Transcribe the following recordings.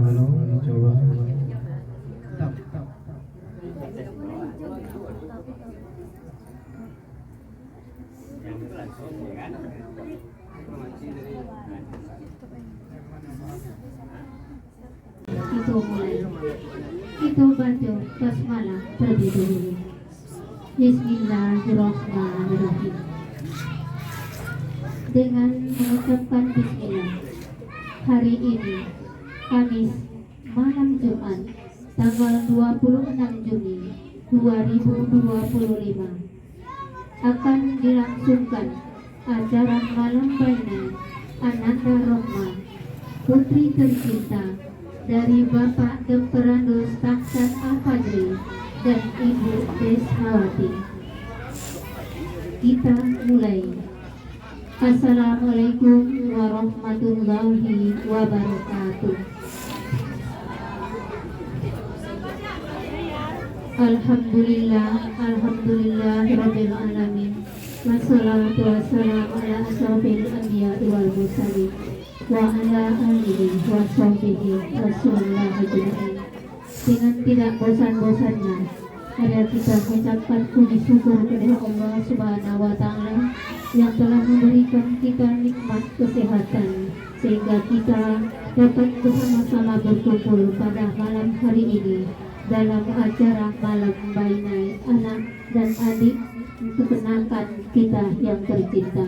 halo, coba. Itu mulai. Kita baca basmalah terlebih dahulu. Bismillahirrahmanirrahim. Dengan mengucapkan bismillah, hari ini Kamis malam Jumat tanggal 26 Juni 2025 akan dilangsungkan acara malam baina Ananda Rohmah, putri tercinta dari Bapak Demperandos Taksan Al-Fajri dan Ibu Desmawati. Kita mulai. Assalamualaikum warahmatullahi wabarakatuh. Alhamdulillah rabbil alamin. Wassalatu wassalamu ala asrofil anbiya wal mursalin wa ala alihi wa sahbihi rasulullah ajma'in. Dengan tidak bosan-bosannya mari kita mengucapkan puji syukur kepada Allah Subhanahu wa taala yang telah memberikan kita nikmat kesehatan sehingga kita dapat bersama-sama berkumpul pada malam hari ini dalam acara malam bainai anak dan adik keponakan kita yang tercinta.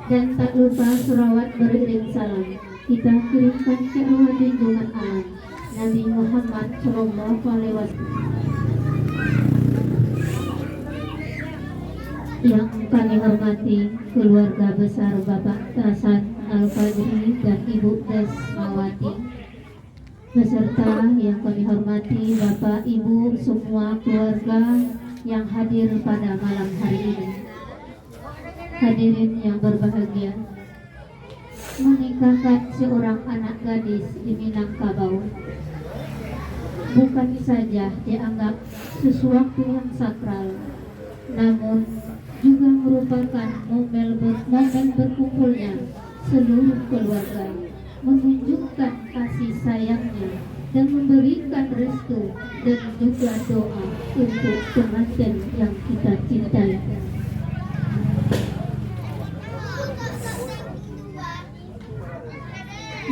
Dan tak lupa selawat beriring salam kita kirimkan ke arwah junjungan alam Nabi Muhammad Sallallahu Alaihi Wasallam. Yang kami hormati keluarga besar Bapak Taksan Al-Fajri dan Ibu Desmawati, beserta yang kami hormati Bapak Ibu semua keluarga yang hadir pada malam hari ini. Hadirin yang berbahagia, menikahkan seorang anak gadis di Minangkabau bukan saja dianggap sesuatu yang sakral, namun juga merupakan momen berkumpulnya seluruh keluarga, menunjukkan kasih sayangnya dan memberikan restu dan juga doa untuk pengantin yang kita cintai.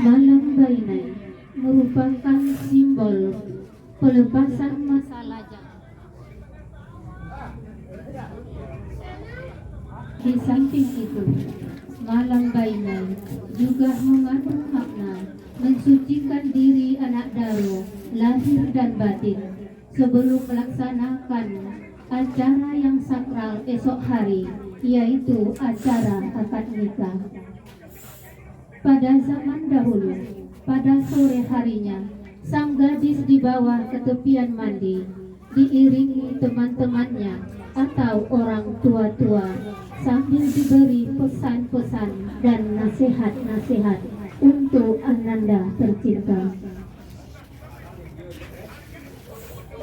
Malam bainai merupakan simbol pelepasan masa lajang. Di samping itu, malam bainai juga mengandung makna mensucikan diri anak daro lahir dan batin sebelum melaksanakan acara yang sakral esok hari, yaitu acara akad nikah. Pada zaman dahulu, pada sore harinya, sang gadis dibawa ke tepian mandi, diiringi teman-temannya atau orang tua-tua, sambil diberi pesan-pesan dan nasihat-nasihat untuk Ananda tercinta.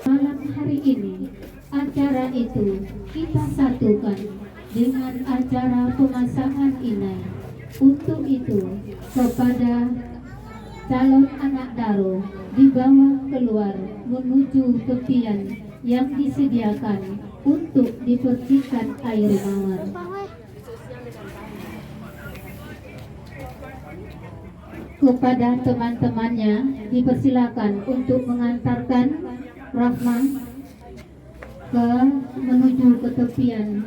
Malam hari ini, acara itu kita satukan dengan acara pemasangan inai. Untuk itu, kepada calon anak daro dibawa keluar menuju tepian yang disediakan untuk dipercikan air mawar. Kepada teman-temannya dipersilakan untuk mengantarkan Rahmah menuju ke tepian.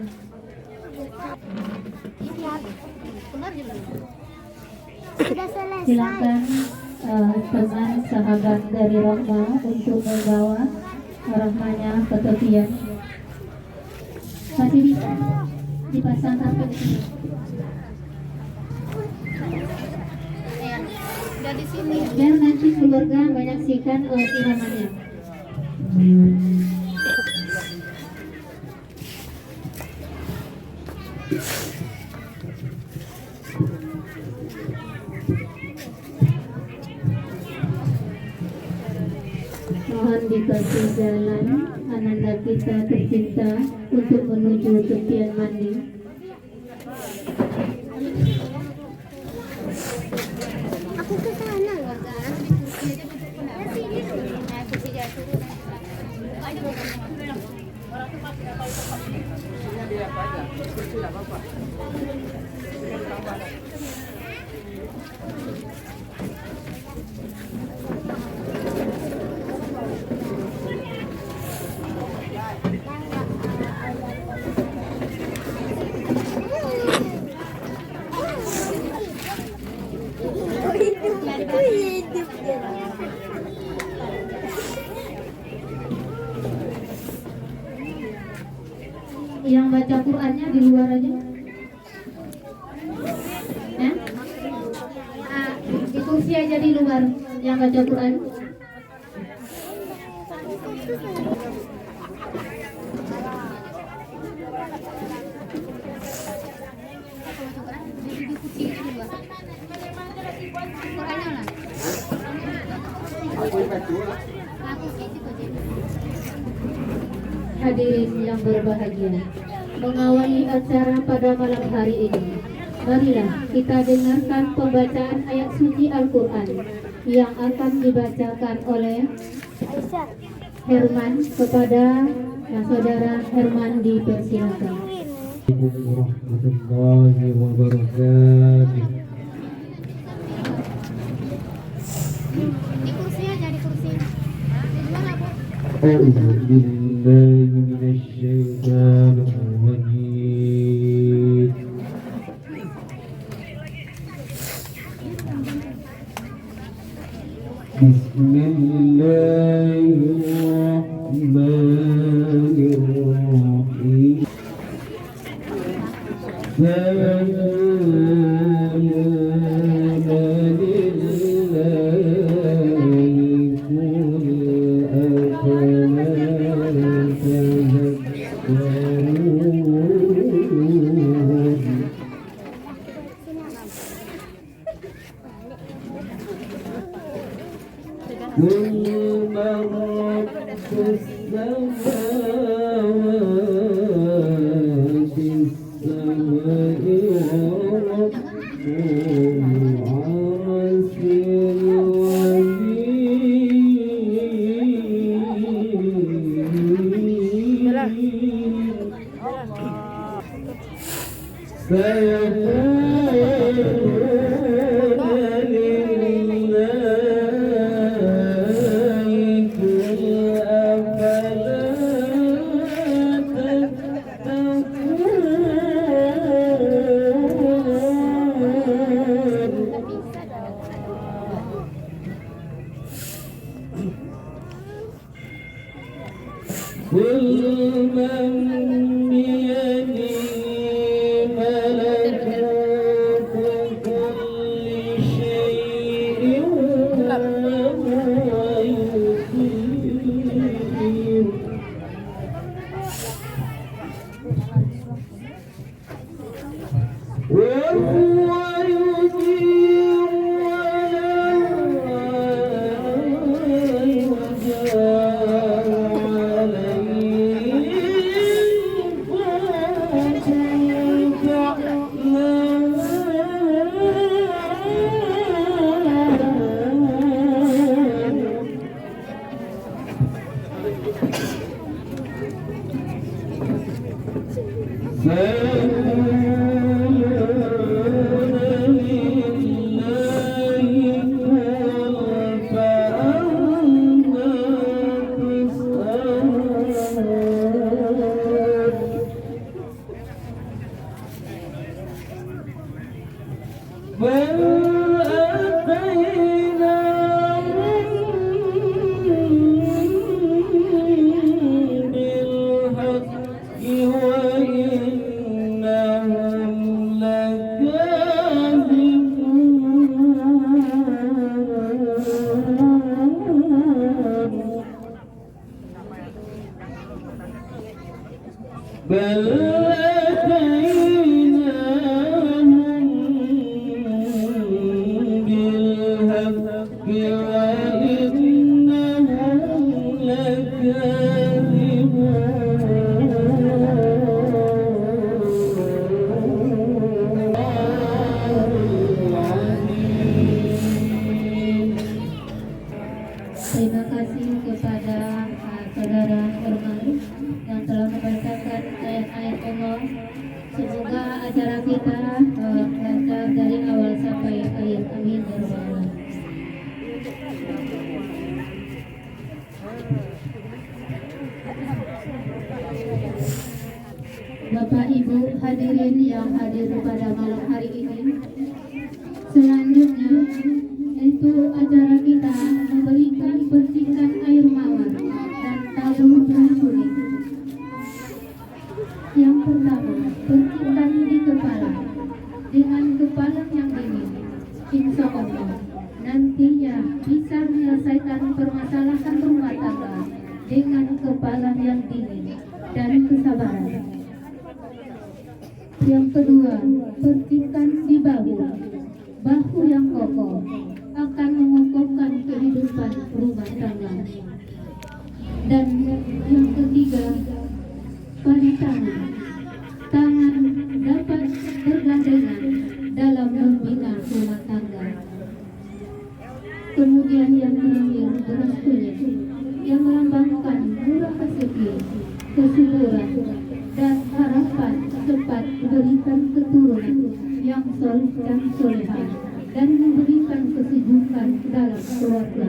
Silakan teman sahabat dari Rahmah untuk membawa Rahmahnya ke tepian. Masih bisa dipasang sampai di sini. Di sini. Biar nanti keluarga menyaksikan iramannya. Mohon dikasih jalan Ananda kita tercinta untuk menuju tepian mandi. Aku ke sana, warga. Yang baca Qurannya di luar aja. Ya? Di kursi aja di luar yang baca Quran. Hadirin yang berbahagia, mengawali acara pada malam hari ini, marilah kita dengarkan pembacaan ayat suci Al-Quran yang akan dibacakan oleh Herman. Kepada saudara Herman dipersilakan. Assalamualaikum warahmatullahi wabarakatuh. Di kursi aja, di kursi. Di mana, Bu? A'udzu billahi minasy syaithanir rajim. Bismillahirrahmanirrahim. Terima kasih kepada saudara Herman yang telah membacakan ayat-ayat Allah. Semoga acara kita lancar dari awal sampai akhir. Amin ya rabbal alamin. Bapak Ibu hadirin yang hadir pada malam hari ini, selanjutnya itu acara kita memberikan percikan air mawar dan tabur bersuling. Yang pertama, percikan di kepala. Dengan kepala yang dingin, insya Allah nantinya bisa menyelesaikan permasalahan rumah tangga dengan kepala yang dingin dan kesabaran. Yang kedua, percikan di bahu. Bahu yang kokoh akan mengokohkan kehidupan rumah tangga. Dan yang ketiga, pada tangan. Tangan dapat bergandengan dalam membina rumah tangga. Kemudian yang terakhir, beras kunyit yang melambangkan murah rezeki, kesuburan, dan harapan cepat memberikan keturunan yang soleh dan solehah dan memberikan kesejukan dalam keluarga.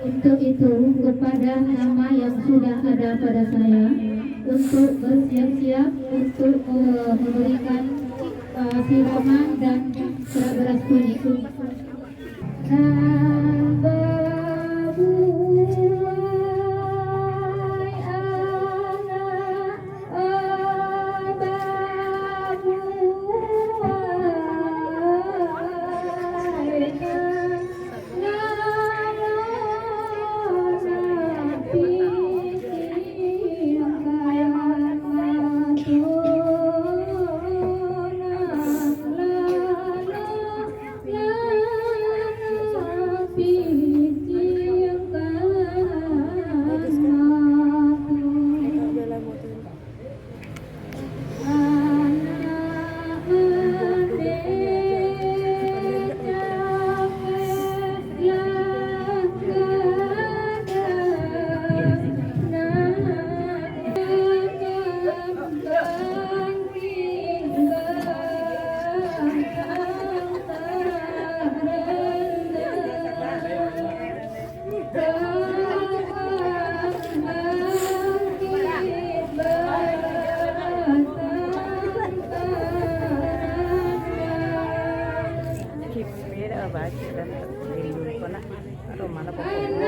Untuk itu, kepada nama yang sudah ada pada saya, untuk bersiap-siap untuk memberikan siraman dan beras kunyit. baca dan terlindung pernah atau mana pokoknya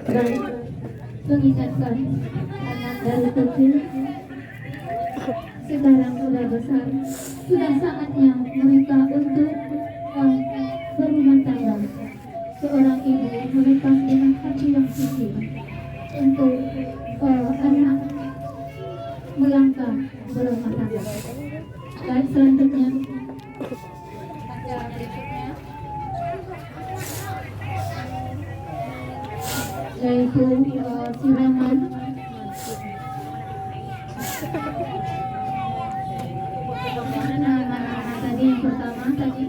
dan mengingatkan anak dari kecil sekarang sudah besar, sudah saatnya mereka untuk berumah tangga. Seorang ibu melepas dengan hati yang suci untuk anak melangkah berumah tangga. Dan selanjutnya berikutnya yaitu siraman tadi yang pertama tadi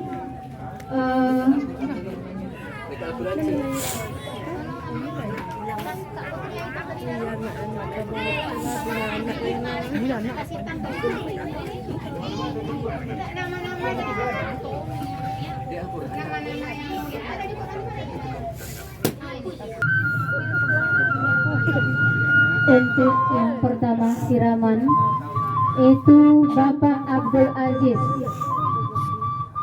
untuk yang pertama siraman itu Bapak Abdul Aziz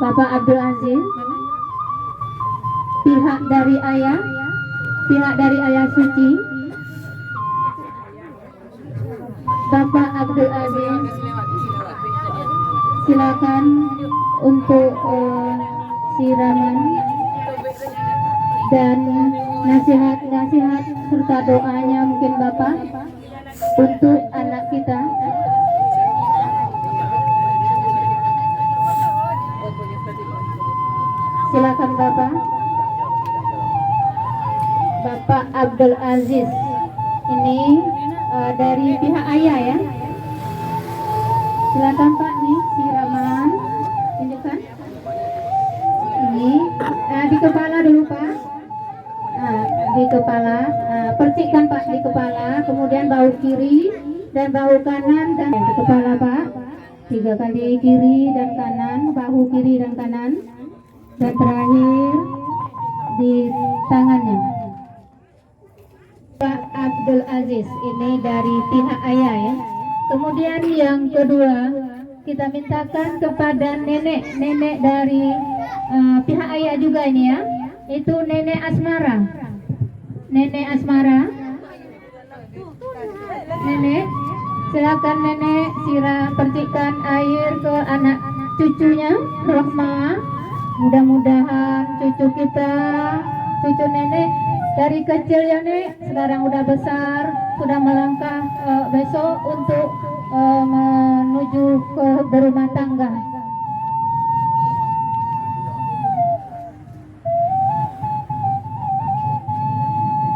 Bapak Abdul Aziz, pihak dari ayah suci, Bapak Abdul Aziz, silakan untuk siraman dan nasihat-nasihat serta doanya mungkin Bapak untuk anak kita. Silakan Bapak. Bapak Abdul Aziz ini dari pihak ayah ya. Silakan Pak nih siraman, tunjukkan. Ini di kepala dulu Pak. Di kepala, percikkan Pak di kepala, kemudian bahu kiri dan bahu kanan dan di kepala Pak. 3 kali kiri dan kanan, bahu kiri dan kanan, dan terakhir di tangannya. Pak Abdul Aziz ini dari pihak ayah ya. Kemudian yang kedua kita mintakan kepada nenek dari pihak ayah juga ini ya, itu Nenek Asmara. Nenek Asmara, Nenek, silakan Nenek siram percikan air ke anak cucunya, Rohmah. Mudah-mudahan cucu kita, cucu Nenek dari kecil ya Nek, sekarang udah besar, sudah melangkah besok untuk menuju ke berumah tangga.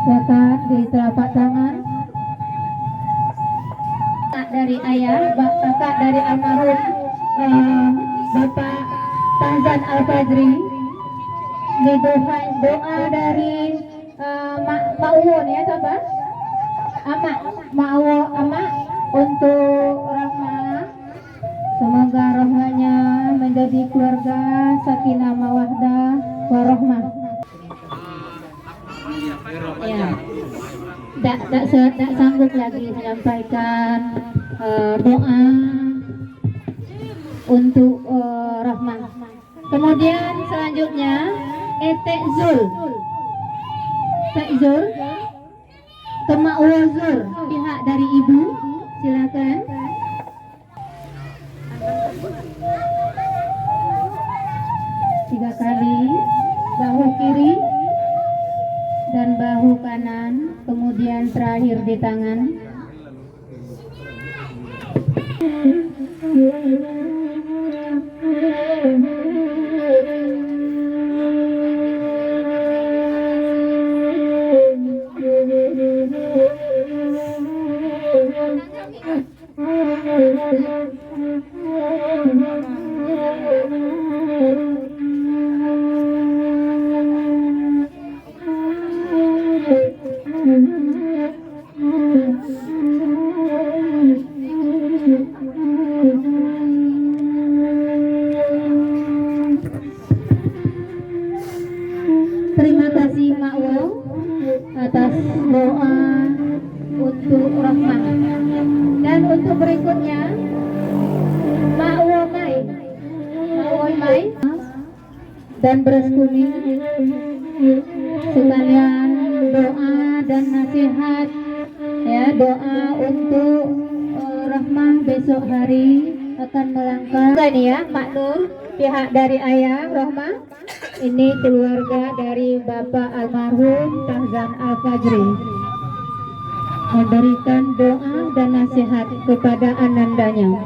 Silakan di telapak tangan. Dari ayah, kakak dari almarhum Bapak Tazan Al-Fajri. Doa dari Mak Uwon ya Bapak. Mak Uwon untuk Rahmah. Semoga rohnya menjadi keluarga sakinah mawaddah warahmah. Ya, tidak sanggup lagi menyampaikan doa untuk Rahmah. Kemudian selanjutnya Etek Zul Kemak Wazur, pihak dari ibu, silakan. Tiga kali bahu kiri dan bahu kanan, kemudian terakhir di tangan. Terima kasih Mak Wo atas doa untuk Rahmah. Dan untuk berikutnya Mak Wo Mai dan beras kuning, sekalian doa dan nasihat ya, doa untuk Rahmah besok hari akan melangkah. Ini ya Mak Nur, pihak dari ayah Rahmah. Ini keluarga dari Bapak almarhum Tazan Al-Fajri, memberikan doa dan nasihat kepada anandanya.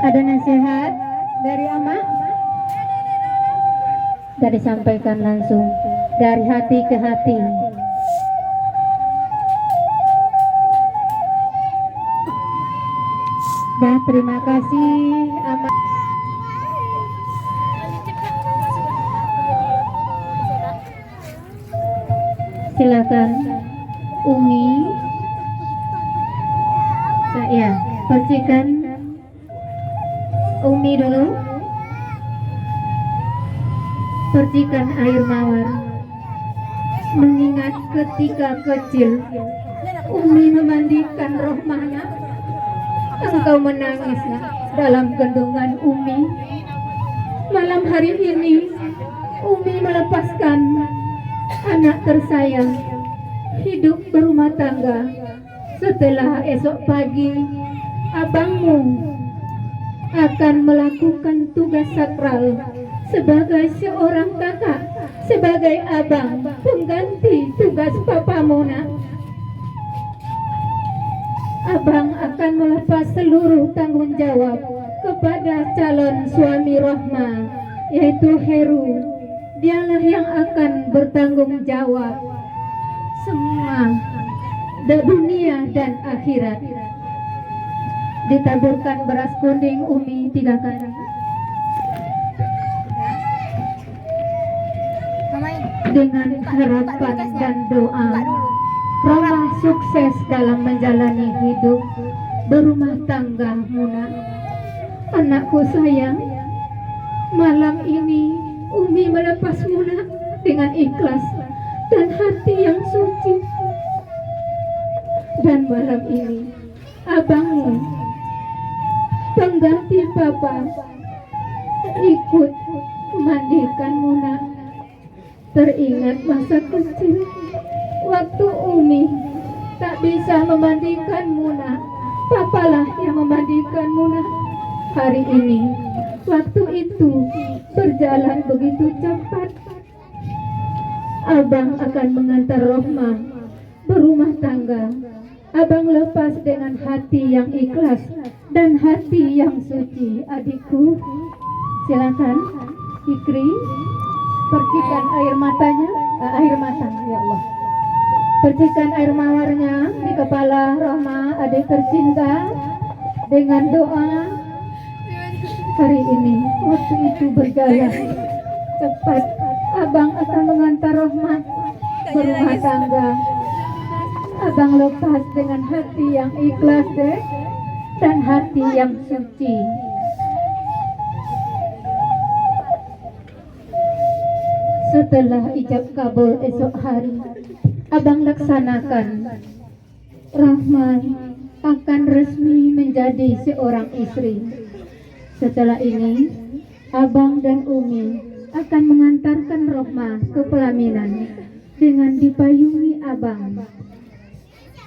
Ada nasihat dari Amak? Kita disampaikan langsung dari hati ke hati. Dan terima kasih Amak. Silakan Umi. Saya percikan Umi dulu. percikan air mawar mengingat ketika kecil Umi memandikan Rohmana. Engkau menangis dalam gendongan Umi. Malam hari ini Umi melepaskan anak tersayang hidup berumah tangga. Setelah esok pagi abangmu akan melakukan tugas sakral sebagai seorang kakak, sebagai abang pengganti tugas papamu nak. Abang akan melepas seluruh tanggung jawab kepada calon suami Rohma, yaitu Heru. Dialah yang akan bertanggung jawab semua di dunia dan akhirat. Ditaburkan beras kuning Umi 3 kali. Dengan harapan dan doa Roma sukses dalam menjalani hidup berumah tangga Muna. Anakku sayang, malam ini Umi melepas Muna dengan ikhlas dan hati yang suci. Dan malam ini abangmu pengganti papa ikut memandikan Muna. Teringat masa kecil waktu Umi tak bisa memandikan Muna, papalah yang memandikan Muna. Hari ini waktu itu berjalan begitu cepat. Abang akan mengantar Rohma berumah tangga. Abang lepas dengan hati yang ikhlas dan hati yang suci. Adikku, silakan Fikri, percikan air matanya, air mata, ya Allah. Percikan air mawarnya di kepala Rohma, adik tercinta, dengan doa. Hari ini waktu itu berjalan cepat. Abang akan mengantar Rohma berumah tangga. Abang lepas dengan hati yang ikhlas deh, dan hati yang suci. Setelah ijab kabul esok hari, abang laksanakan. Rahman akan resmi menjadi seorang istri. Setelah ini, abang dan Umi akan mengantarkan Rohma ke pelaminan dengan dipayungi abang.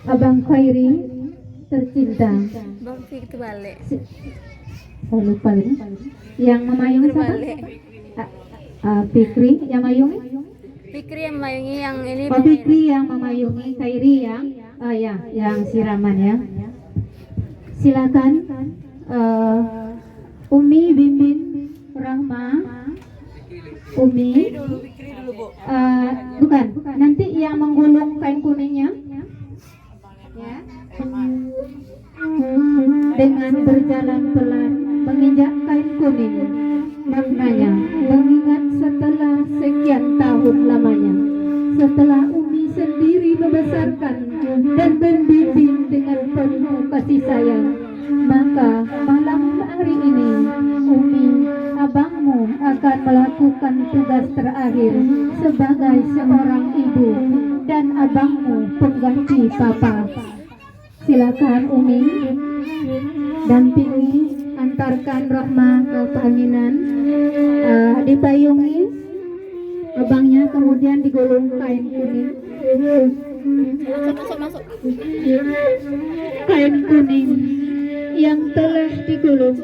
Abang Khairi tercinta. Bang Fik itu balik. Saya lupa ini. Yang memayungi siapa? Fikri yang memayungi? Fikri yang memayungi, yang ini Oh, Fikri yang memayungi, Khairi yang yang siraman ya. Silakan Umi bimbing Rahma. Umi bukan, nanti yang menggulung kain kuningnya ya. Dengan berjalan pelan menginjak kain kuning, maknanya mengingat setelah sekian tahun lamanya, setelah Umi sendiri membesarkan dan membimbing dengan penuh kasih sayang, maka malam hari ini Umi, abangmu akan melakukan tugas terakhir sebagai seorang ibu dan abangmu pengganti papa. Silakan Umi dampingi, antarkan Rahma ke pelaminan, dipayungi abangnya, kemudian digulung kain kuning. masuk. Kain kuning yang telah digulung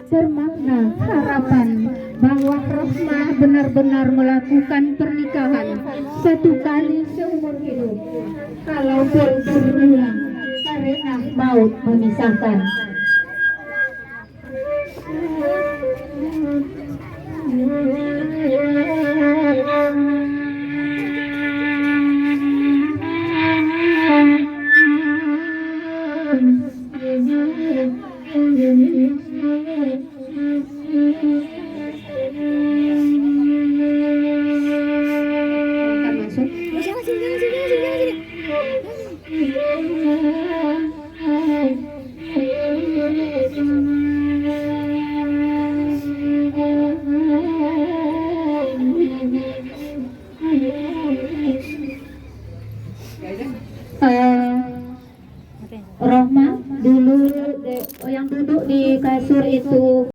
bermakna harapan bahwa Rahma benar-benar melakukan pernikahan satu kali seumur hidup, kalaupun berulang karena maut memisahkan. kasur itu